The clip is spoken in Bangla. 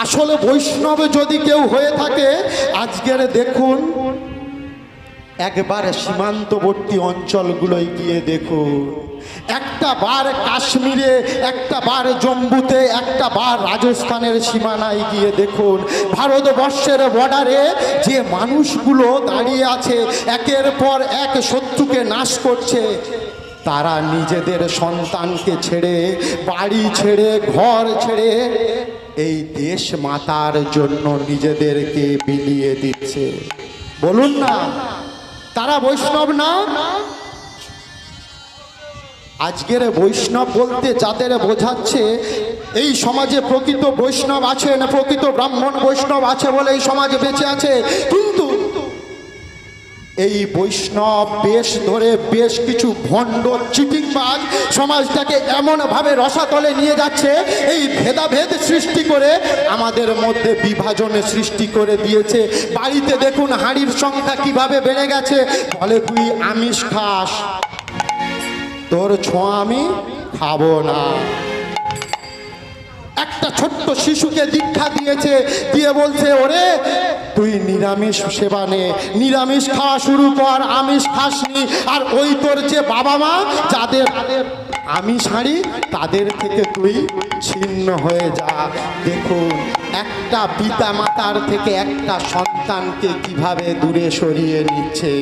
আসলে বৈষ্ণব যদি কেউ হয়ে থাকে, আজকের দেখুন একবার সীমান্তবর্তী অঞ্চলগুলোয় গিয়ে দেখুন, একটা বার কাশ্মীরে, একটা বার জম্মুতে, একটা বার রাজস্থানের সীমানায় গিয়ে দেখুন, ভারতবর্ষের বর্ডারে যে মানুষগুলো দাঁড়িয়ে আছে একের পর এক শত্রুকে নাশ করছে, তারা নিজেদের সন্তানকে ছেড়ে, বাড়ি ছেড়ে, ঘর ছেড়ে এই দেশ মাতার জন্য নিজেদেরকে বিলিয়ে দিচ্ছে। বলুন না, তারা বৈষ্ণব না? আজকের বৈষ্ণব বলতে যাদের বোঝাচ্ছে, এই সমাজে প্রকৃত বৈষ্ণব আছে না, প্রকৃত ব্রাহ্মণ বৈষ্ণব আছে বলে এই সমাজে বেঁচে আছে। কিন্তু এই বৈষ্ণব বেশ ধরে বেশ কিছু ভণ্ড চিটিংবাজ সমাজটাকে এমনভাবে রসাতলে নিয়ে যাচ্ছে, এই ভেদাভেদ সৃষ্টি করে আমাদের মধ্যে বিভাজনের সৃষ্টি করে দিয়েছে। বাড়িতে দেখুন হাঁড়ির সংখ্যা কিভাবে বেড়ে গেছে। বলে তুই আমিষ খাস, তোর ছোঁয়া আমি খাবো না। একটা ছোট্ট শিশুকে দীক্ষা দিয়েছে, দিয়ে বলছে ওরে তুই নিরামিষ সেবা নে, নিরামিষ খাওয়া শুরু কর, আমিষ খাসনি। আর ওই তোর যে বাবা মা যাদের আমিষ হাঁড়ি, তাদের থেকে তুই ছিন্ন হয়ে যা। দেখুন একটা পিতা মাতার থেকে একটা সন্তানকে কিভাবে দূরে সরিয়ে নিচ্ছে।